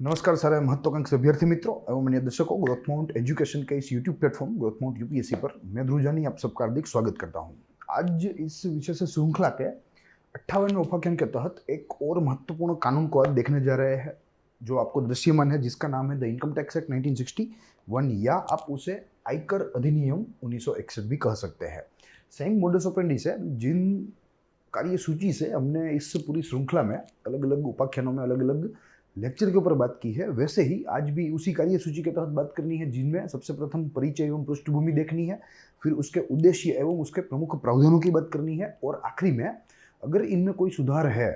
नमस्कार सारे महत्वाकांक्षी अभ्यर्थी मित्रों एवं अन्य दर्शकों, ग्रोथ माउंट एजुकेशन के इस YouTube platform growth mount UPSC पर मैं ध्रुव जानी आप सबका हार्दिक स्वागत करता हूं। आज इस विषय से श्रृंखला के 58वें उपाख्यान के तहत एक और महत्वपूर्ण कानून को आज देखने जा रहे हैं जो आपको दृश्यमान है, जिसका नाम है द इनकम टैक्स एक्ट 1961 या आप उसे आयकर अधिनियम 1961 भी कह सकते हैं। सेम मोडस ऑपरेंडी से जिन कार्य सूची से हमने इस पूरी श्रृंखला में अलग अलग उपाख्यानों में अलग अलग लेक्चर के ऊपर बात की है, वैसे ही आज भी उसी कार्य सूची के तहत बात करनी है, जिनमें सबसे प्रथम परिचय एवं पृष्ठभूमि देखनी है, फिर उसके उद्देश्य एवं उसके प्रमुख प्रावधानों की बात करनी है, और आखिरी में अगर इनमें कोई सुधार है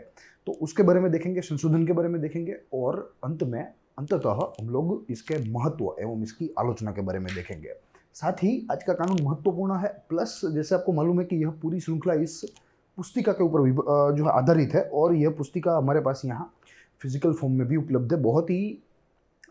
तो उसके बारे में देखेंगे, संशोधन के बारे में देखेंगे, और अंततः हम लोग इसके महत्व एवं इसकी आलोचना के बारे में देखेंगे। साथ ही आज का कानून महत्वपूर्ण है, प्लस जैसे आपको मालूम है कि यह पूरी श्रृंखला इस पुस्तिका के ऊपर जो है आधारित है, और यह पुस्तिका हमारे पास यहाँ फिजिकल फॉर्म में भी उपलब्ध है। बहुत ही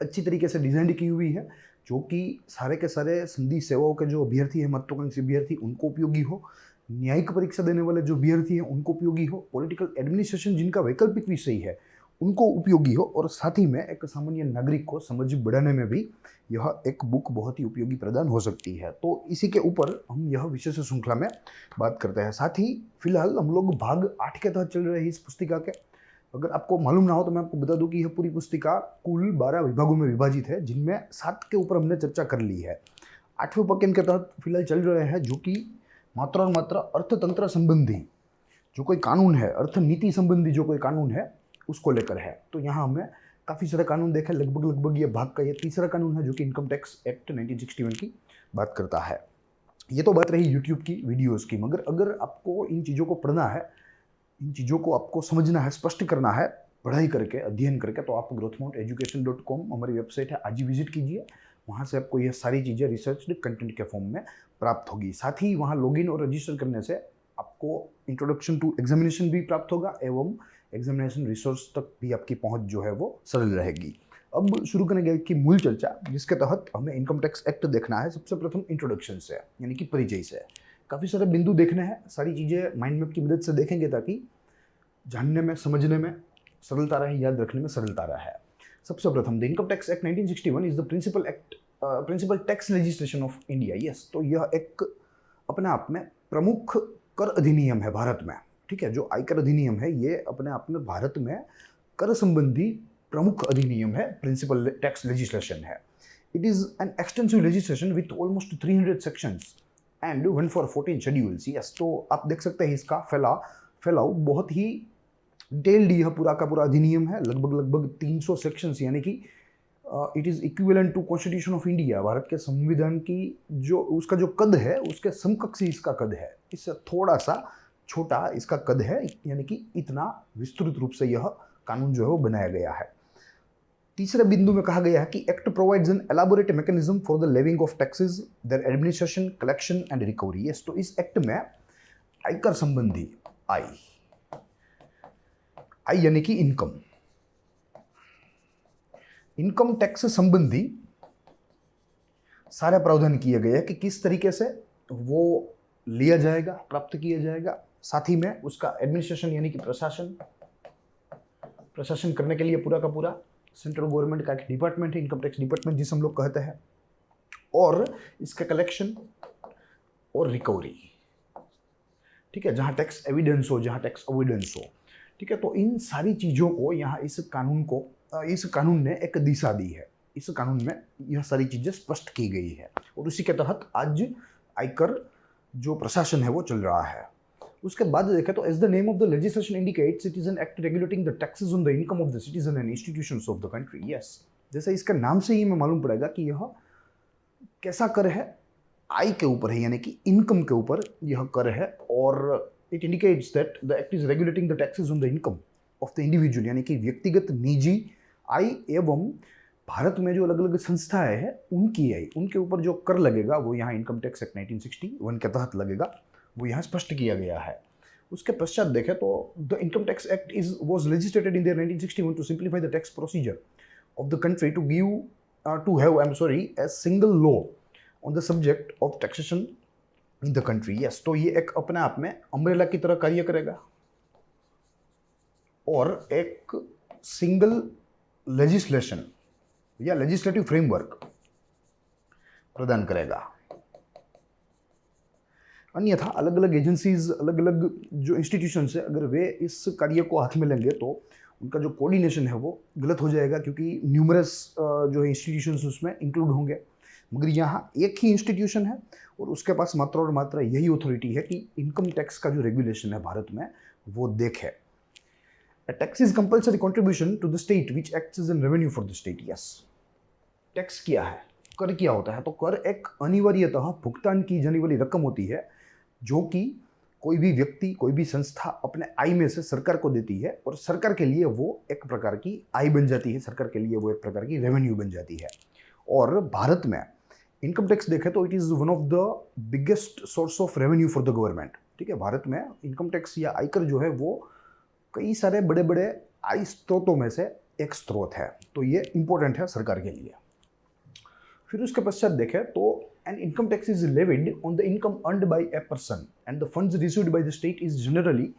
अच्छी तरीके से डिजाइन की हुई है, जो कि सारे के सारे संधि सेवाओं के जो अभ्यर्थी हैं, महत्वाकांक्षी अभ्यर्थी, उनको उपयोगी हो, न्यायिक परीक्षा देने वाले जो अभ्यर्थी हैं उनको उपयोगी हो, पॉलिटिकल एडमिनिस्ट्रेशन जिनका वैकल्पिक विषय है उनको उपयोगी हो, और साथ ही में एक सामान्य नागरिक को समझ बढ़ाने में भी यह एक बुक बहुत ही उपयोगी प्रदान हो सकती है। तो इसी के ऊपर हम यह विशेष श्रृंखला में बात करते हैं। साथ ही फिलहाल हम लोग भाग 8 के तहत चल रहे हैं इस पुस्तिका के। अगर आपको मालूम ना हो तो मैं आपको बता दूं कि यह पूरी पुस्तिका कुल 12 विभागों में विभाजित है, जिनमें 7 के ऊपर हमने चर्चा कर ली है। 8वें उपाख्यान के तहत फिलहाल चल रहे हैं, जो कि मात्र और मात्र अर्थतंत्र संबंधी जो कोई कानून है, अर्थ नीति संबंधी जो कोई कानून है उसको लेकर है। तो यहाँ हमने काफ़ी सारे कानून देखे, लगभग ये भाग का ये तीसरा कानून है जो कि इनकम टैक्स एक्ट 1961 की बात करता है। ये तो बात रही यूट्यूब की वीडियोज़ की, मगर अगर आपको इन चीज़ों को पढ़ना है, इन चीज़ों को आपको समझना है, स्पष्ट करना है पढ़ाई करके, अध्ययन करके, तो आप growthmounteducation.com हमारी वेबसाइट है, आज ही विजिट कीजिए। वहाँ से आपको यह सारी चीज़ें रिसर्च कंटेंट के फॉर्म में प्राप्त होगी। साथ ही वहाँ लॉगिन और रजिस्टर करने से आपको इंट्रोडक्शन टू एग्जामिनेशन भी प्राप्त होगा, एवं एग्जामिनेशन रिसोर्स तक भी आपकी पहुँच जो है वो सरल रहेगी। अब शुरू करेंगे की मूल चर्चा, जिसके तहत हमें इनकम टैक्स एक्ट देखना है। सबसे प्रथम इंट्रोडक्शन से, यानी कि परिचय से। काफ़ी सारे बिंदु देखने हैं, सारी चीज़ें माइंड मैप की मदद से देखेंगे ताकि जानने में, समझने में सरलता रहे, याद रखने में सरलता रहे। सबसे प्रथम the income tax act 1961 is the principal tax legislation of India. Yes, तो यह एक अपने आप में प्रमुख कर अधिनियम है भारत में। ठीक है, जो आयकर अधिनियम है ये अपने आप में भारत में कर संबंधी प्रमुख अधिनियम है, प्रिंसिपल टैक्स लेजिस्लेशन है। It is an extensive legislation with almost 300 sections and 114 schedules. Yes, तो आप देख सकते हैं इसका फैलाव बहुत ही डिटेल्ड यह पूरा का पूरा अधिनियम है। लगभग 300 सेक्शंस, यानी कि it is equivalent to constitution of India. Bharat के संविधान की जो उसका जो कद है उसके समकक्ष ही इसका कद है, इससे थोड़ा सा छोटा इसका कद है, यानी कि इतना विस्तृत रूप से यह कानून जो है वो बनाया गया है। तीसरे बिंदु में कहा गया है कि act provides an elaborate mechanism for the levying of taxes, their administration, collection and recovery. Yes, तो इस एक्ट में आयकर संबंधी आई यानी कि इनकम टैक्स संबंधी सारे प्रावधान किए गए हैं कि किस तरीके से वो लिया जाएगा, प्राप्त किया जाएगा। साथ ही में उसका एडमिनिस्ट्रेशन यानी कि प्रशासन करने के लिए पूरा का पूरा सेंट्रल गवर्नमेंट का एक डिपार्टमेंट है, इनकम टैक्स डिपार्टमेंट जिसे हम लोग कहते हैं, और इसका कलेक्शन और रिकवरी। ठीक है, जहाँ टैक्स एविडेंस हो, जहाँ टैक्स अवॉइडेंस हो। ठीक है, तो इन सारी चीज़ों को यहाँ इस कानून ने एक दिशा दी है। इस कानून में यह सारी चीज़ें स्पष्ट की गई है, और उसी के तहत आज आयकर जो प्रशासन है वो चल रहा है। उसके बाद देखें तो as the name of the legislation indicates, it is an act regulating the taxes on the income of the citizen and institutions of the country. Yes, जैसे इसका नाम से ही हमें मालूम पड़ेगा कि यह कैसा कर है, आय के ऊपर है, यानी कि इनकम के ऊपर यह कर है। और it indicates that the act is regulating the taxes on the income of the individual, यानी कि व्यक्तिगत निजी आय एवं भारत में जो अलग अलग संस्थाएं हैं उनकी आय, उनके ऊपर जो कर लगेगा वो यहाँ इनकम टैक्स एक्ट 1961 के तहत लगेगा, वो यहाँ स्पष्ट किया गया है। उसके पश्चात देखें तो the income tax act was legislated in the 1961 to simplify the tax procedure of the country to have a single law on the subject of taxation in the country. Yes, तो ये एक अपने आप में अम्ब्रेला की तरह कार्य करेगा, और एक सिंगल लेजिस्लेशन या लेजिस्लेटिव फ्रेमवर्क प्रदान करेगा। अन्यथा अलग अलग एजेंसीज, अलग अलग जो इंस्टीट्यूशंस है, अगर वे इस कार्य को हाथ में लेंगे तो उनका जो कोऑर्डिनेशन है वो गलत हो जाएगा, क्योंकि न्यूमरस जो इंस्टीट्यूशंस उसमें इंक्लूड होंगे। मगर यहाँ एक ही इंस्टीट्यूशन है और उसके पास मात्र और मात्र यही अथॉरिटी है कि इनकम टैक्स का जो रेगुलेशन है भारत में वो देखे। A tax is compulsory contribution to the state which acts as a revenue for the state. Yes. Tax क्या है? कर क्या होता है? तो कर एक अनिवार्यतः भुगतान की जाने वाली रकम होती है जो कि कोई भी व्यक्ति, कोई भी संस्था अपने आय में से सरकार को देती है और सरकार के लिए वो एक प्रकार की आय बन जाती है, सरकार के लिए वो एक प्रकार की रेवेन्यू बन जाती है। और भारत में इनकम टैक्स देखें तो it is one of the biggest source of revenue for the government. ठीक है, भारत में इनकम टैक्स या आयकर जो है वो कई सारे बड़े बड़े आय स्रोतों में से एक स्रोत है, तो ये इंपॉर्टेंट है सरकार के लिए। फिर उसके पश्चात देखें तो an income tax is levied on the income earned by a person and the funds received by the state is generally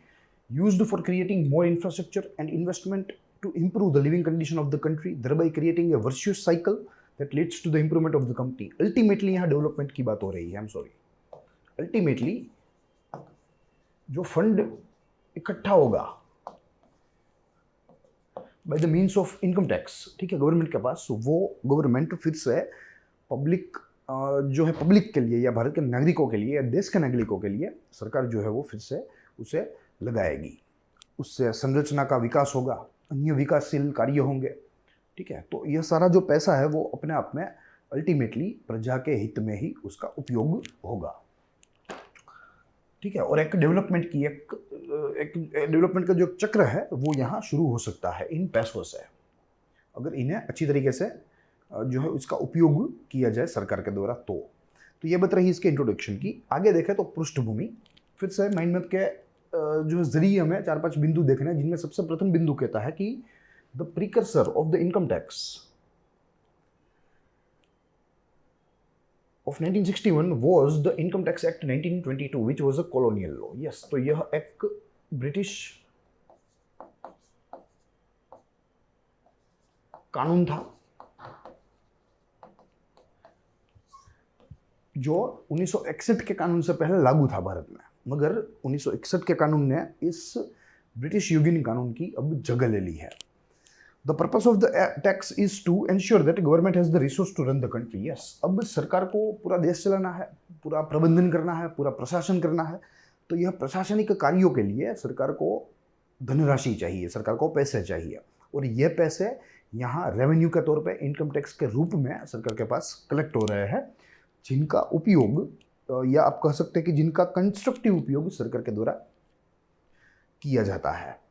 used for creating more infrastructure and investment to improve the living condition of the country, thereby creating a virtuous cycle that leads to the improvement of the company. Ultimately यहाँ development की बात हो रही है, I am sorry. Ultimately जो fund इकट्ठा होगा by the means of income tax, ठीक है, गवर्नमेंट के पास, वो गवर्नमेंट फिर से पब्लिक जो है पब्लिक के लिए या भारत के नागरिकों के लिए या देश के नागरिकों के लिए सरकार जो है वो फिर से उसे लगाएगी। उससे संरचना का विकास होगा, अन्य विकासशील कार्य होंगे। ठीक है, तो यह सारा जो पैसा है वो अपने आप में अल्टीमेटली प्रजा के हित में ही उसका उपयोग होगा। ठीक है, और एक डेवलपमेंट की एक डेवलपमेंट का जो चक्र है वो यहाँ शुरू हो सकता है इन पैसों से, अगर इन्हें अच्छी तरीके से जो है उसका उपयोग किया जाए सरकार के द्वारा। तो ये बात रही इसके इंट्रोडक्शन की। आगे देखें तो पृष्ठभूमि। फिर से माइंड मैप के जो जरिए हमें 4-5 बिंदु देखने हैं, जिनमें सबसे प्रथम बिंदु कहता है कि the precursor of the income tax of 1961 was the Income Tax Act 1922, which was a colonial law. Yes, तो यह एक ब्रिटिश कानून था जो 1961 के कानून से पहले लागू था भारत में, मगर 1961 के कानून ने इस ब्रिटिश युगीन कानून की अब जगह ले ली है। The purpose of the tax is to ensure that government has the resource to run the country. Yes, अब सरकार को पूरा देश चलाना है, पूरा प्रबंधन करना है, पूरा प्रशासन करना है, तो यह प्रशासनिक कार्यों के लिए सरकार को धनराशि चाहिए, सरकार को पैसे चाहिए, और ये पैसे यहाँ रेवेन्यू के तौर पे इनकम टैक्स के रूप में सरकार के पास कलेक्ट हो रहे हैं, जिनका उपयोग या आप कह सकते हैं कि जिनका कंस्ट्रक्टिव उपयोग सरकार के द्वारा किया जाता है।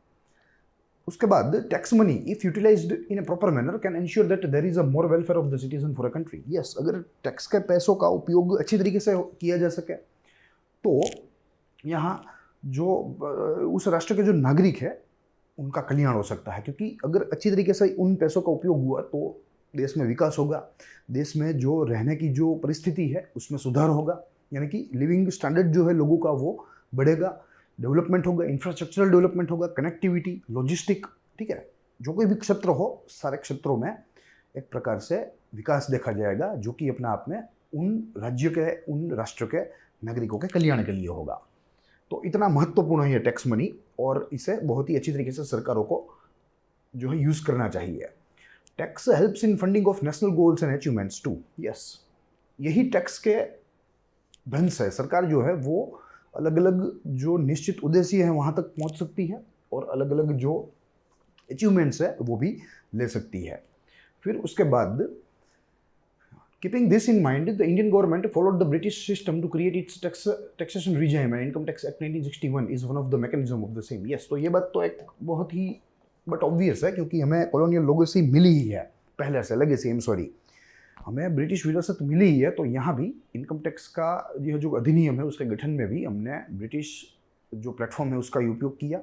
उसके बाद tax money if utilized in a proper manner can ensure that there is a more welfare of the citizen for a country. Yes, अगर टैक्स के पैसों का उपयोग अच्छी तरीके से किया जा सके तो यहाँ जो उस राष्ट्र के जो नागरिक है उनका कल्याण हो सकता है, क्योंकि अगर अच्छी तरीके से उन पैसों का उपयोग हुआ तो देश में विकास होगा, देश में जो रहने की जो परिस्थिति है उसमें सुधार होगा, यानी कि लिविंग स्टैंडर्ड जो है लोगों का वो बढ़ेगा, डेवलपमेंट होगा, इंफ्रास्ट्रक्चरल डेवलपमेंट होगा, कनेक्टिविटी, लॉजिस्टिक, ठीक है, जो कोई भी क्षेत्र हो सारे क्षेत्रों में एक प्रकार से विकास देखा जाएगा, जो कि अपने आप में उन राज्य के, उन राष्ट्र के नागरिकों के कल्याण के लिए होगा। तो इतना महत्वपूर्ण है ये टैक्स मनी, और इसे बहुत ही अच्छी तरीके से सरकारों को जो है यूज़ करना चाहिए। Tax helps in funding of national goals and achievements too. Yes, यही टैक्स के धन से सरकार जो है वो अलग अलग जो निश्चित उद्देश्य है वहाँ तक पहुँच सकती है, और अलग अलग जो अचीवमेंट्स है वो भी ले सकती है। फिर उसके बाद keeping this in mind the Indian government followed the British system to create its taxation regime and income tax act 1961 is one of the mechanism of the same. Yes, तो ये बात तो एक बहुत ही बट ऑब्वियस है, क्योंकि हमें colonial लोगों से मिली ही है पहले से, लेगेसी, आई एम सॉरी, हमें ब्रिटिश विरासत मिली ही है। तो यहाँ भी इनकम टैक्स का यह जो अधिनियम है उसके गठन में भी हमने ब्रिटिश जो प्लेटफॉर्म है उसका उपयोग किया,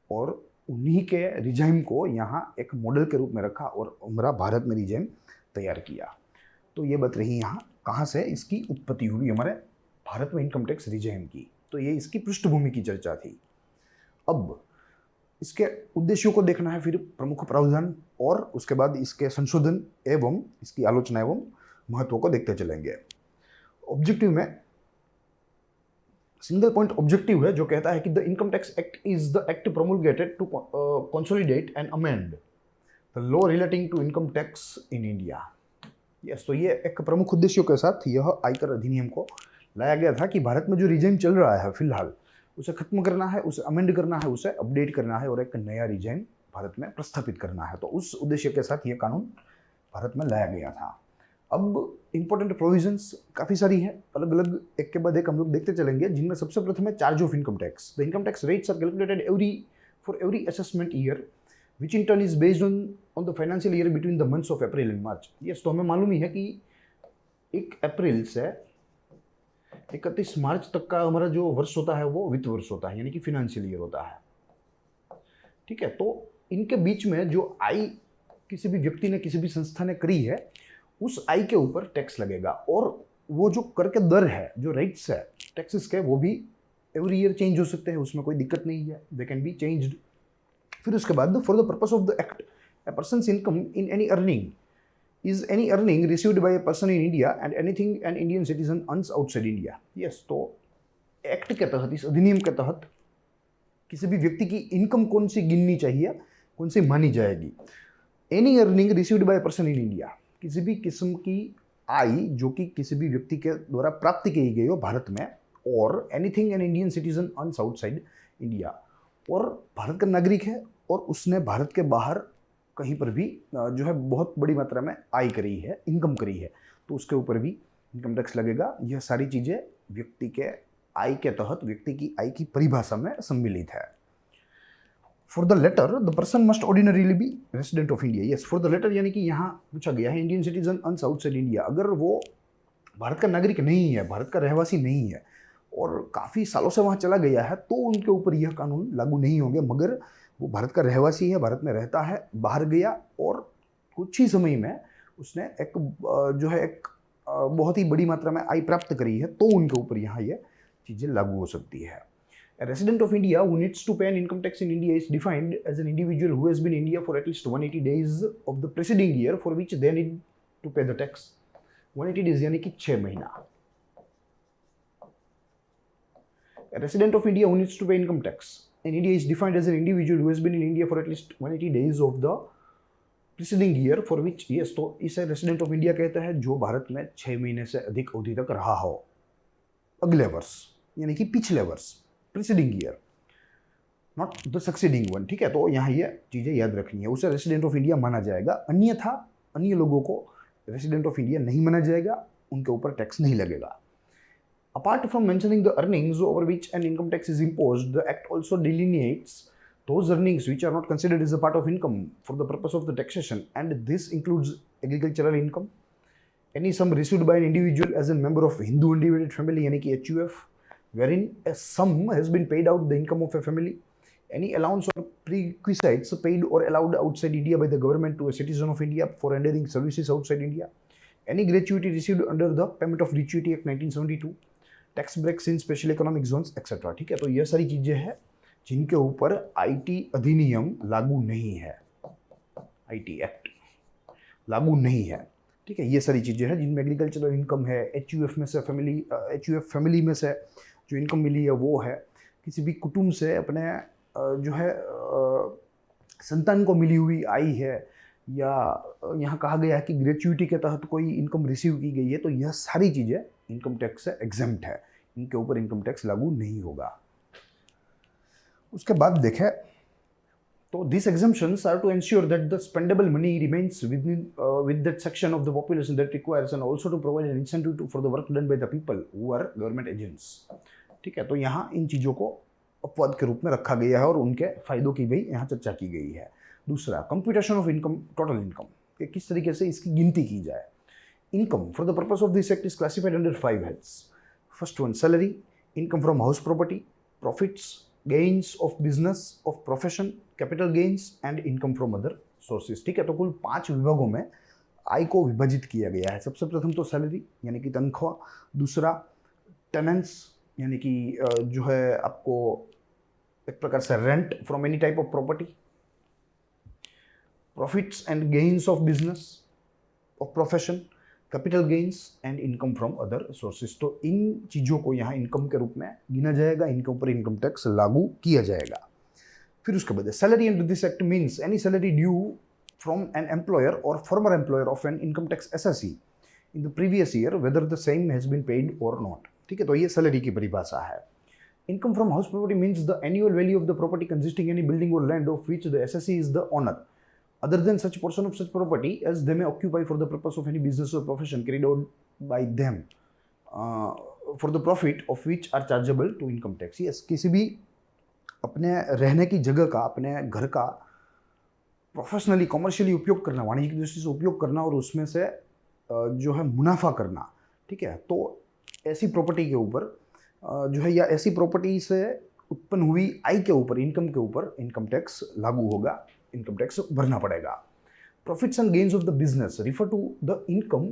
और उन्हीं के रिजाइम को यहाँ एक मॉडल के रूप में रखा और हमारा भारत में रिजाइम तैयार किया। तो ये बात रही यहाँ कहाँ से इसकी उत्पत्ति हुई हमारे भारत में इनकम टैक्स रिजाइम की। तो ये इसकी पृष्ठभूमि की चर्चा थी। अब इसके उद्देश्यों को देखना है, फिर प्रमुख प्रावधान, और उसके बाद इसके संशोधन एवं इसकी आलोचना एवं महत्व को देखते चलेंगे। ऑब्जेक्टिव में सिंगल पॉइंट ऑब्जेक्टिव है जो कहता है कि the income tax act is the act promulgated to consolidate and amend the law relating to income tax in India. Yes, तो ये एक प्रमुख उद्देश्यों के साथ यह आयकर अधिनियम को लाया गया था कि भारत में जो रिजाइम चल रहा है फिलहाल, उसे खत्म करना है, उसे अमेंड करना है, उसे अपडेट करना है और एक नया रिजाइम भारत में प्रस्थापित करना है। तो उस उद्देश्य के साथ यह कानून भारत में लाया गया था। अब इंपॉर्टेंट प्रोविजंस काफ़ी सारी है, अलग अलग एक के बाद एक हम लोग देखते चलेंगे, जिनमें सबसे प्रथम है charge of income tax. The income tax rates are calculated for every assessment year which in turn is based on the financial year between the months of April and March. Yes, तो हमें मालूम ही है कि 1 अप्रैल से 31 मार्च तक का हमारा जो वर्ष होता है वो वित्त वर्ष होता है, यानी कि फाइनेंशियल ईयर होता है। ठीक है, तो इनके बीच में जो आय किसी भी व्यक्ति ने, किसी भी संस्था ने करी है, उस आय के ऊपर टैक्स लगेगा। और वो जो कर के दर है, जो रेट्स है टैक्सेस के, वो भी एवरी ईयर चेंज हो सकते हैं, उसमें कोई दिक्कत नहीं है, दे कैन बी चेंज्ड। फिर उसके बाद for the purpose of the act A persons income in any earning is any earning received by a person in India and anything an Indian citizen earns outside India। yes, तो act के तहत, इस अधिनियम के तहत किसी भी व्यक्ति की इनकम कौन सी गिननी चाहिए, कौन सी मानी जाएगी। Any earning received by a person in India, किसी भी किस्म की आय जो कि किसी भी व्यक्ति के द्वारा प्राप्त की गई हो भारत में, और anything an Indian citizen earns outside India, और भारत का नागरिक है और उसने भारत के बाहर कहीं पर भी जो है बहुत बड़ी मात्रा में आय करी है, इनकम करी है, तो उसके ऊपर भी इनकम टैक्स लगेगा। यह सारी चीज़ें व्यक्ति के आय के तहत, व्यक्ति की आय की परिभाषा में सम्मिलित है। For the latter the person must ordinarily be resident of India. Yes, for the latter यानी कि यहाँ पूछा गया है Indian citizen earns outside India. अगर वो भारत का नागरिक नहीं है, भारत का रहवासी नहीं है और काफ़ी सालों से वहाँ चला गया है, तो उनके ऊपर यह कानून लागू नहीं होंगे। मगर वो भारत का रहवासी है, भारत में रहता है, बाहर गया और कुछ ही समय में उसने एक जो है एक बहुत ही बड़ी मात्रा में आय प्राप्त करी है, तो उनके ऊपर यहाँ ये चीज़ें लागू हो सकती है। A resident of India who needs to pay an income tax in India is defined as an individual who has been in India for at least 180 days of the preceding year for which they need to pay the tax। 180 days यानी कि 6 महीना। A resident of India who needs to pay income tax in India is defined as an individual who has been in India for at least 180 days of the preceding year for which, yes, तो इसे resident of India कहते हैं जो भारत में 6 महीने से अधिक अवधि तक रहा हो अगले वर्ष, यानी कि पिछले वर्ष, preceding year, not the succeeding one. ठीक है, तो यहाँ ये चीज़ें याद रखनी है, उसे रेसिडेंट ऑफ इंडिया माना जाएगा। अन्यथा अन्य लोगों को रेसिडेंट ऑफ इंडिया नहीं माना जाएगा, उनके ऊपर टैक्स नहीं लगेगा। Apart from mentioning the earnings over which an income tax is imposed, the Act also delineates those earnings which are not considered as a part of income for the purpose of the taxation, and this includes agricultural income, any sum received by an individual as a member of Hindu undivided family यानी कि HUF, wherein a sum has been paid out the income of a family, any allowance or perquisites paid or allowed outside India by the government to a citizen of India for rendering services outside India, any gratuity received under the Payment of Gratuity Act 1972, tax breaks in special economic zones etcetera. ठीक है, तो ये सारी चीज़ें हैं जिनके ऊपर IT अधिनियम लागू नहीं है, आईटी एक्ट लागू नहीं है। ठीक है, ये सारी चीज़ें हैं जिनमें एग्रीकल्चरल इनकम है, एचयूएफ में से एचयूएफ फैमिली में से जो इनकम मिली है वो है, किसी भी कुटुंब से अपने जो है संतान को मिली हुई आय है, या यहाँ कहा गया है कि ग्रेच्युटी के तहत कोई इनकम रिसीव की गई है, तो यह सारी चीज़ें इनकम टैक्स से एग्जेम्प्ट है, इनके ऊपर इनकम टैक्स लागू नहीं होगा। उसके बाद देखें तो this exemptions are to ensure that the spendable money remains with that section of the population that requires and also to provide an incentive for the work done by the people who are government agents. ठीक है, तो यहाँ इन चीज़ों को अपवाद के रूप में रखा गया है और उनके फायदों की भी यहाँ चर्चा की गई है। दूसरा, computation of income, total income, कि किस तरीके से इसकी गिनती की जाए। Income for the purpose of this act is classified under 5 heads. First one, salary, income from house property, profits, gains of business, of profession, capital gains and income from other sources। ठीक है, तो कुल 5 विभागों में आय को विभाजित किया गया है। सबसे प्रथम तो सैलरी यानी कि तनख्वाह, दूसरा टेनेंट्स यानी कि जो है आपको एक प्रकार से rent from any type of property, profits and gains of business of profession, capital gains and income from other sources. तो इन चीज़ों को यहाँ इनकम के रूप में गिना जाएगा, इनके ऊपर इनकम टैक्स लागू किया जाएगा। फिर उसके बाद salary under this act means any salary due from an employer or former employer of an income tax assessee in the previous year whether the same has been paid or not. ठीक है, तो ये salary की परिभाषा है। Income from house property means the annual value of the property consisting any building or land of which the assessee is the owner other than such portion of such property as they may occupy for the purpose of any business or profession carried out by them for the profit of which are chargeable to income tax। yes, किसी भी अपने रहने की जगह का, अपने घर का प्रोफेशनली कॉमर्शियली उपयोग करना, वाणिज्यिक दृष्टि से उपयोग करना और उसमें से जो है मुनाफा करना। ठीक है, तो ऐसी प्रॉपर्टी के ऊपर जो है या ऐसी प्रॉपर्टी से उत्पन्न हुई आय के ऊपर, इनकम के ऊपर इनकम टैक्स लागू होगा, इनकम टैक्स भरना पड़ेगा। Profits and gains of the business refer to the income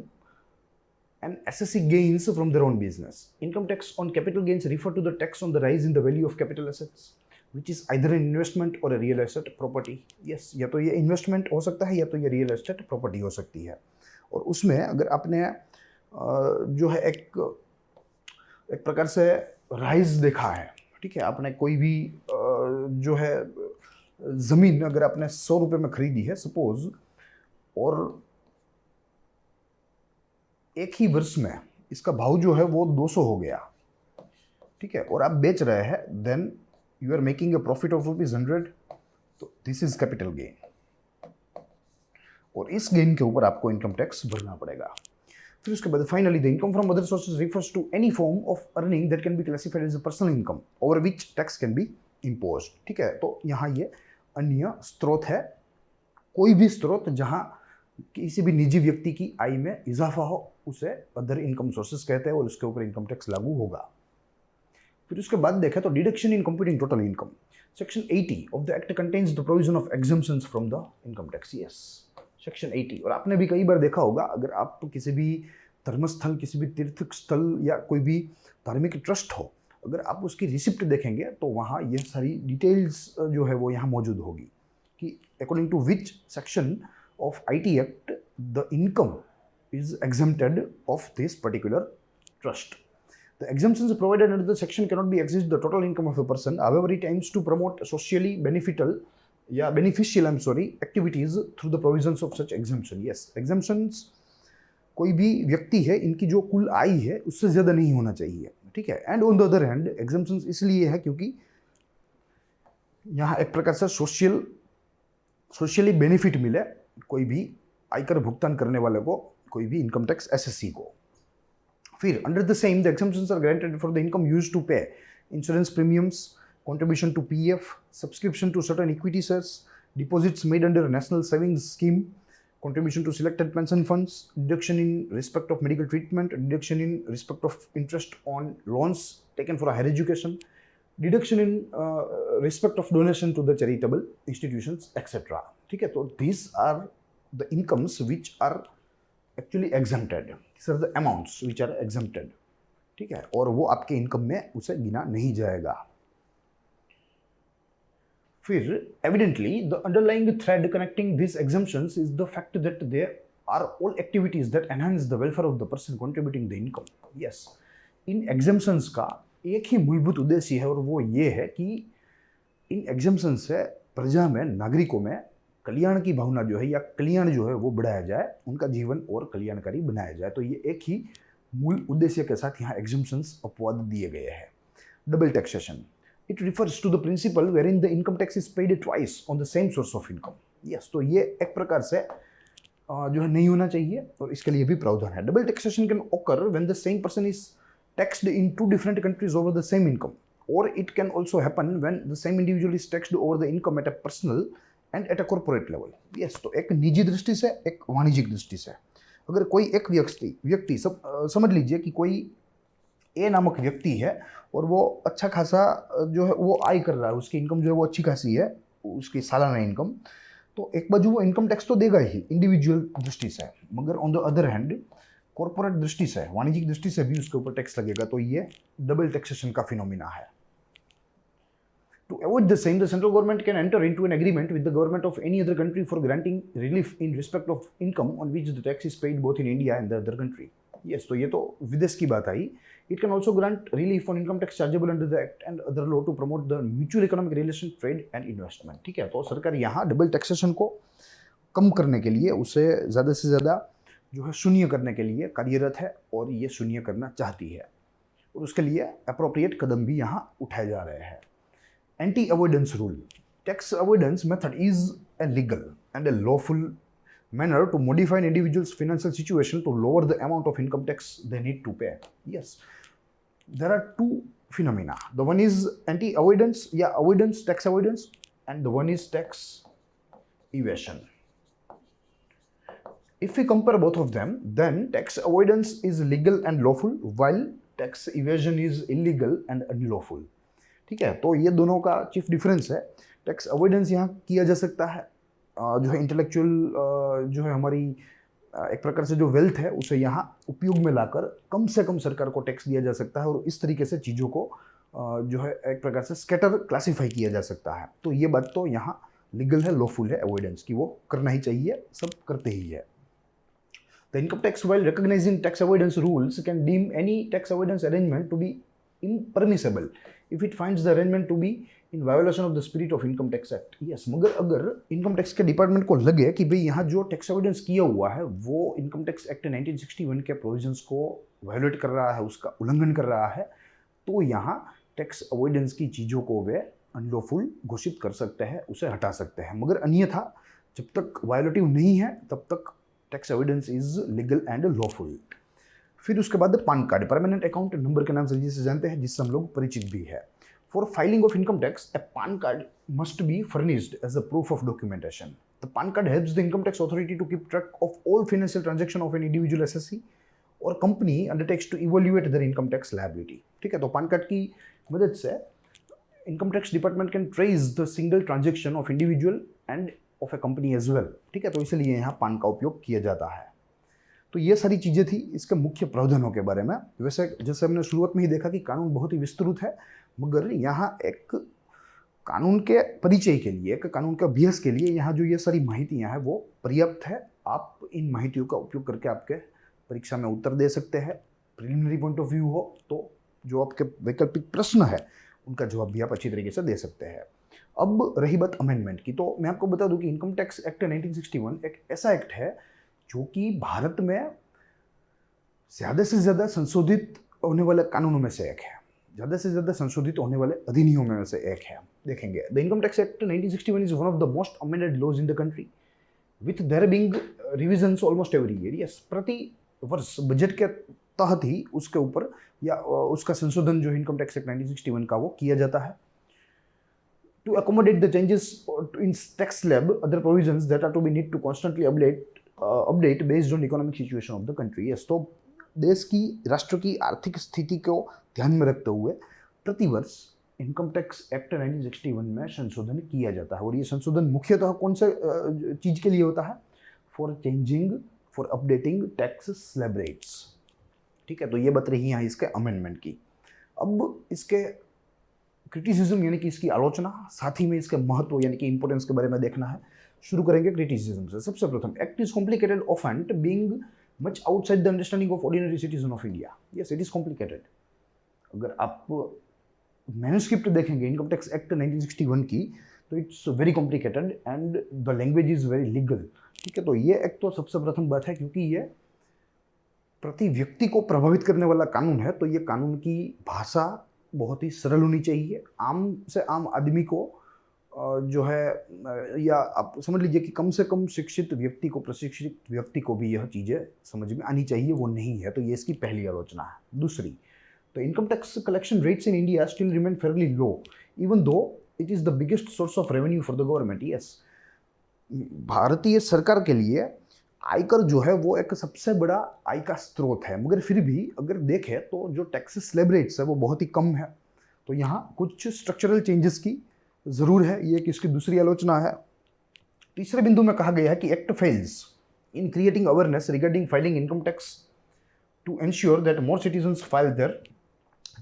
and assessee gains from their own business. Income tax on capital gains refer to the tax on the rise in the value of capital assets which is either an investment or a real estate property. Yes, या तो ये investment हो सकता है या तो ये real estate property हो सकती है। और उसमें अगर आपने जो है एक प्रकार से राइज देखा है, ठीक है, आपने कोई भी जो है ज़मीन अगर आपने 100 रुपये में खरीदी है सपोज, और एक ही वर्ष में इसका भाव जो है वो 200 हो गया, ठीक है, और आप बेच रहे हैं, then you are making a profit of ₹100, तो दिस इज कैपिटल गेन, और इस गेन के ऊपर आपको इनकम टैक्स भरना पड़ेगा। फिर उसके बाद finally the income from other sources refers to any form of earning that can be classified as a personal income over which tax can be imposed. ठीक है, तो यहाँ ये अन्य स्रोत है, कोई भी स्रोत जहाँ किसी भी निजी व्यक्ति की आय में इजाफा हो उसे अदर इनकम सोर्सेज कहते हैं और उसके ऊपर इनकम टैक्स लागू होगा। फिर उसके बाद देखें तो deduction in computing total income, section 80 of the act contains the provision of exemptions from the income tax. Yes, section 80। और आपने भी कई बार देखा होगा, अगर आप किसी भी धर्मस्थल, किसी भी तीर्थ स्थल या कोई भी धार्मिक ट्रस्ट हो, अगर आप उसकी रिसिप्ट देखेंगे तो वहाँ ये सारी डिटेल्स जो है वो यहाँ मौजूद होगी कि according to which section of IT act the income is exempted of this particular trust. The exemptions provided under the section cannot be exist the total income of a person, however it aims to promote socially beneficial activities through the provisions of such exemption. Yes, exemptions कोई भी व्यक्ति है, इनकी जो कुल आय है उससे ज़्यादा नहीं होना चाहिए। ठीक है, and on the other hand exemptions इसलिए है क्योंकि यहाँ एक प्रकार से सोशली बेनिफिट मिले कोई भी आयकर भुगतान करने वाले को, कोई भी इनकम टैक्स एसएससी को। फिर under the same the exemptions are granted for the income used to pay insurance premiums, contribution to PF, subscription to certain equity shares, deposits made under national savings scheme, contribution to selected pension funds, deduction in respect of medical treatment, deduction in respect of interest on loans taken for higher education, deduction in respect of donation to the charitable institutions, etc. ठीक है, तो these are the incomes which are actually exempted. These are the amounts which are exempted. ठीक है, और वो आपके income में उसे गिना नहीं जाएगा। फिर evidently the underlying thread connecting these exemptions is the fact that there are all activities that enhance the welfare of the person contributing the income. Yes, in exemptions का एक ही मूलभूत उद्देश्य है और वो ये है कि इन exemptions से प्रजा में, नागरिकों में कल्याण की भावना जो है या कल्याण जो है वो बढ़ाया जाए, उनका जीवन और कल्याणकारी बनाया जाए। तो ये एक ही मूल उद्देश्य के साथ यहाँ exemptions अपवाद दिए गए हैं। Double taxation, it refers to the principle wherein the income tax is paid twice on the same source of income. Yes, तो ये एक प्रकार से जो है नहीं होना चाहिए और इसके लिए भी प्रावधान है। Double taxation can occur when the same person is taxed in two different countries over the same income, or it can also happen when the same individual is taxed over the income at a personal and at a corporate level. Yes, तो एक निजी दृष्टि से, एक वाणिज्यिक दृष्टि से, अगर कोई एक व्यक्ति समझ लीजिए कि कोई ए नामक व्यक्ति है और वो अच्छा खासा जो है वो आय कर रहा है, उसकी इनकम जो है वो अच्छी खासी है, उसकी सालाना इनकम, तो एक बाजू वो इनकम टैक्स तो देगा ही इंडिविजुअल दृष्टि से, मगर on the other hand corporate दृष्टि से, वाणिज्यिक दृष्टि से भी उसके ऊपर टैक्स लगेगा। तो ये डबल टैक्सेशन का फिनोमिना है। To avoid the same, the central government can enter into an agreement with the government of any other country for granting relief in respect of income on which the tax is paid both in India and the other country. Yes, तो ये तो विदेश की बात आई. It can also grant relief on income tax chargeable under the act and other law to promote the mutual economic relation, trade and investment. ठीक है, तो सरकार यहाँ डबल टैक्सेशन को कम करने के लिए, उसे ज़्यादा से ज़्यादा जो है शून्य करने के लिए कार्यरत है और ये शून्य करना चाहती है और उसके लिए अप्रोप्रिएट कदम भी यहाँ उठाए जा रहे हैं. Anti-avoidance rule. Tax avoidance method is a legal and a lawful manner to modify an individual's financial situation to lower the amount of income tax they need to pay. Yes, there are two phenomena. The one is anti-avoidance, avoidance, tax avoidance, and the one is tax evasion. If we compare both of them, then tax avoidance is legal and lawful, while tax evasion is illegal and unlawful. ठीक है, तो ये दोनों का chief difference है. Tax avoidance यहाँ किया जा सकता है, जो है इंटेलेक्चुअल जो है हमारी एक प्रकार से जो वेल्थ है उसे यहाँ उपयोग में लाकर कम से कम सरकार को टैक्स दिया जा सकता है और इस तरीके से चीज़ों को जो है एक प्रकार से स्कैटर क्लासीफाई किया जा सकता है. तो ये बात तो यहाँ लीगल है, लॉफुल है अवॉइडेंस की, वो करना ही चाहिए, सब करते ही है. The income tax, while recognizing tax avoidance rules, can deem any tax avoidance arrangement to be impermissible if it finds the arrangement to be in violation of the spirit of income tax act. Yes, मगर अगर income tax के department को लगे कि भाई यहाँ जो tax avoidance किया हुआ है वो इनकम टैक्स एक्ट 1961 के प्रोविजंस को वायोलेट कर रहा है, उसका उल्लंघन कर रहा है, तो यहाँ टैक्स अवॉइडेंस की चीज़ों को वे अनलॉफुल घोषित कर सकते हैं, उसे हटा सकते हैं. मगर अन्यथा जब तक वायोलेटिव नहीं है तब तक tax avoidance is legal and lawful. फिर उसके बाद PAN card, permanent account number के नाम से जिसे जानते हैं, जिससे हम लोग परिचित भी है. For filing of income tax, a PAN card must be furnished as a proof of documentation. The PAN card helps the income tax authority to keep track of all financial transaction of an individual SSC और company undertakes to evaluate their income tax liability. ठीक है, तो PAN card की मदद से income tax department can trace the single transaction of individual and of a company as well. ठीक है, तो इसलिए यहाँ पान का उपयोग किया जाता है. तो ये सारी चीज़ें थी इसके मुख्य प्रावधानों के बारे में. वैसे जैसे हमने शुरुआत में ही देखा कि कानून बहुत ही विस्तृत है, मगर यहाँ एक कानून के परिचय के लिए, एक कानून के अभ्यास के लिए यहाँ जो ये सारी माहितियाँ हैं वो पर्याप्त है. आप इन माहितियों का उपयोग करके आपके परीक्षा में उत्तर दे सकते हैं. प्रिलिमिनरी पॉइंट ऑफ व्यू हो तो जो आपके वैकल्पिक प्रश्न है उनका जवाब भी आप अच्छी तरीके से दे सकते हैं. अब रही बात अमेंडमेंट की, तो मैं आपको बता दूं कि इनकम टैक्स एक्ट 1961 एक ऐसा एक्ट है जो कि भारत में ज़्यादा से ज़्यादा संशोधित होने वाले कानूनों में से एक है, ज़्यादा से ज़्यादा संशोधित होने वाले अधिनियमों में से एक है. देखेंगे, the income tax act 1961 is one of the most amended laws in the country with their being revisions almost every year. Yes, प्रति वर्ष बजट के तहत ही उसके ऊपर या उसका संशोधन जो इनकम टैक्स एक्ट 1961 का वो किया जाता है. To accommodate the changes in tax slab, other provisions that are to be need to constantly update based on economic situation of the country. Yes, तो देश की, राष्ट्र की आर्थिक स्थिति को ध्यान में रखते हुए प्रतिवर्ष इनकम टैक्स एक्ट 1961 में संशोधन किया जाता है. और ये संशोधन मुख्यतः कौन से चीज़ के लिए होता है? For updating tax slab rates. ठीक है, तो ये बात रही यहाँ इसके अमेंडमेंट की. अब इसके क्रिटिसिज्म यानी कि इसकी आलोचना, साथ ही में इसके महत्व यानी कि इंपोर्टेंस के बारे में देखना है. शुरू करेंगे क्रिटिसिज्म से. सबसे प्रथम, एक्ट इज कॉम्प्लिकेटेड ऑफेंट being much outside the understanding of ordinary citizen of India. Yes, it is complicated. अगर आप मैन्युस्क्रिप्ट देखेंगे इनकम टैक्स एक्ट 1961 की, तो it's very complicated and the language is very legal. ठीक है, तो ये एक तो सबसे प्रथम बात है, क्योंकि ये प्रति व्यक्ति को प्रभावित करने वाला कानून है, तो ये कानून की भाषा बहुत ही सरल होनी चाहिए. आम से आम आदमी को जो है, या आप समझ लीजिए कि कम से कम शिक्षित व्यक्ति को, प्रशिक्षित व्यक्ति को भी यह चीज़ें समझ में आनी चाहिए, वो नहीं है. तो ये इसकी पहली आलोचना है. दूसरी, तो income tax collection rates in India still remain Fairlie low even though it is the biggest source of revenue for the government. Yes, भारतीय सरकार के लिए आयकर जो है वो एक सबसे बड़ा आय का स्रोत है, मगर फिर भी अगर देखें तो जो टैक्स स्लैब रेट्स है वो बहुत ही कम है. तो यहाँ कुछ स्ट्रक्चरल चेंजेस की ज़रूर है. ये कि इसकी दूसरी आलोचना है. तीसरे बिंदु में कहा गया है कि act fails in creating awareness regarding filing income tax to ensure that more citizens file their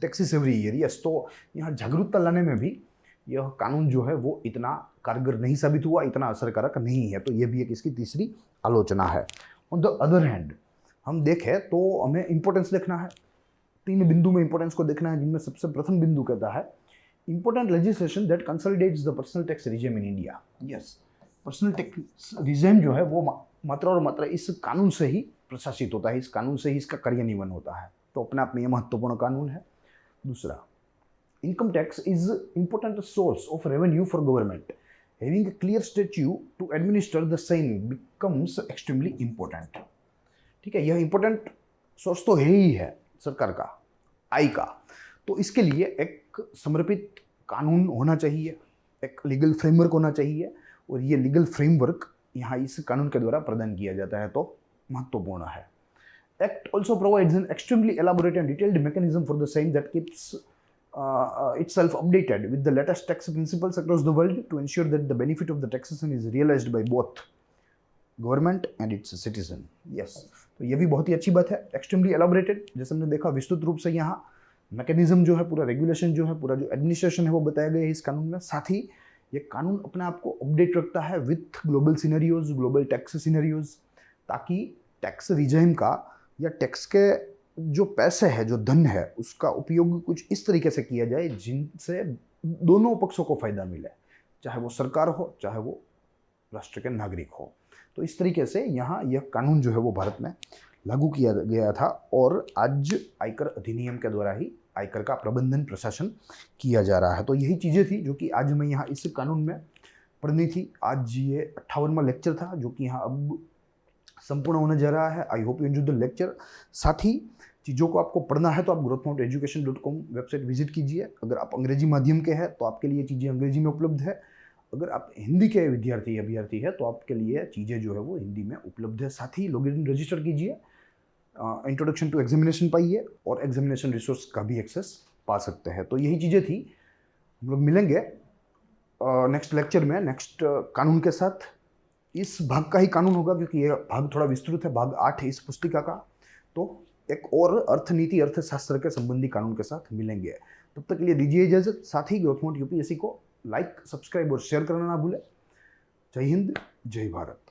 taxes every year. Yes, तो यहाँ जागरूकता लाने में भी यह कानून जो है वो इतना कारगर नहीं साबित हुआ, इतना असरकारक नहीं है। तो ये भी एक इसकी तीसरी आलोचना है। ऑन द अदर हैंड हम देखें तो हमें इंपॉर्टेंस देखना है। 3 बिंदु में इंपॉर्टेंस को देखना है, जिनमें सबसे प्रथम बिंदु कहता है important legislation that consolidates the personal tax regime in India. Yes, personal tax regime जो है वो मात्र और मात्र इस कानून से ही प्रशासित होता है, इस कानून से ही इसका कार्यान्वयन होता है। तो अपने आप में यह महत्वपूर्ण कानून है। दूसरा, income tax is important source of revenue for government, having a clear statue to administer the same becomes extremely important. ठीक है, यह इंपॉर्टेंट सोर्स तो है ही है सरकार का, आय का। तो इसके लिए एक समर्पित कानून होना चाहिए, एक लीगल फ्रेमवर्क होना चाहिए, और ये लीगल फ्रेमवर्क यहाँ इस कानून के द्वारा प्रदान किया जाता है, तो महत्वपूर्ण है। Act also provides an extremely elaborate and detailed mechanism for the same that keeps itself updated with the latest tax principles across the world to ensure that the benefit of the taxation is realized by both government and it's citizen. Yes, तो ये भी बहुत ही अच्छी बात है। Extremely elaborated, जैसे हमने देखा विस्तृत रूप से यहाँ मैकेनिज्म जो है, पूरा रेगुलेशन जो है, पूरा जो एडमिनिस्ट्रेशन है वो बताया गया है इस कानून में। साथ ही ये कानून अपने आप को अपडेट रखता है with global scenarios, global tax scenarios, ताकि टैक्स रिजाइम का या टैक्स के जो पैसे है, जो धन है, उसका उपयोग कुछ इस तरीके से किया जाए जिनसे दोनों पक्षों को फायदा मिले, चाहे वो सरकार हो, चाहे वो राष्ट्र के नागरिक हो। तो इस तरीके से यहाँ यह कानून जो है वो भारत में लागू किया गया था, और आज आयकर अधिनियम के द्वारा ही आयकर का प्रबंधन प्रशासन किया जा रहा है। तो यही चीज़ें थी जो कि आज मैं यहाँ इस कानून में पढ़नी थी। आज ये 58वां लेक्चर था जो कि यहाँ अब संपूर्ण होने जा रहा है। I hope you enjoy the lecture. साथ ही चीज़ों को आपको पढ़ना है तो आप growthmounteducation.com वेबसाइट विजिट कीजिए। अगर आप अंग्रेजी माध्यम के हैं तो आपके लिए चीज़ें अंग्रेजी में उपलब्ध है। अगर आप हिंदी के विद्यार्थी अभ्यर्थी है तो आपके लिए चीज़ें जो है वो हिंदी में उपलब्ध है। साथ ही लॉगिन रजिस्टर कीजिए, इंट्रोडक्शन टू एग्जामिनेशन पाइए, और एग्जामिनेशन रिसोर्स का भी एक्सेस पा सकते हैं। तो यही चीज़ें थी। हम लोग मिलेंगे नेक्स्ट लेक्चर में नेक्स्ट कानून के साथ। इस भाग का ही कानून होगा क्योंकि ये भाग थोड़ा विस्तृत है, भाग 8 है इस पुस्तिका का। तो एक और अर्थनीति अर्थशास्त्र के संबंधी कानून के साथ मिलेंगे। तब तक के लिए दीजिए इजाजत। साथ ही ग्रोथमाउंट यूपीएससी को लाइक, सब्सक्राइब और शेयर करना ना भूलें। जय हिंद, जय भारत।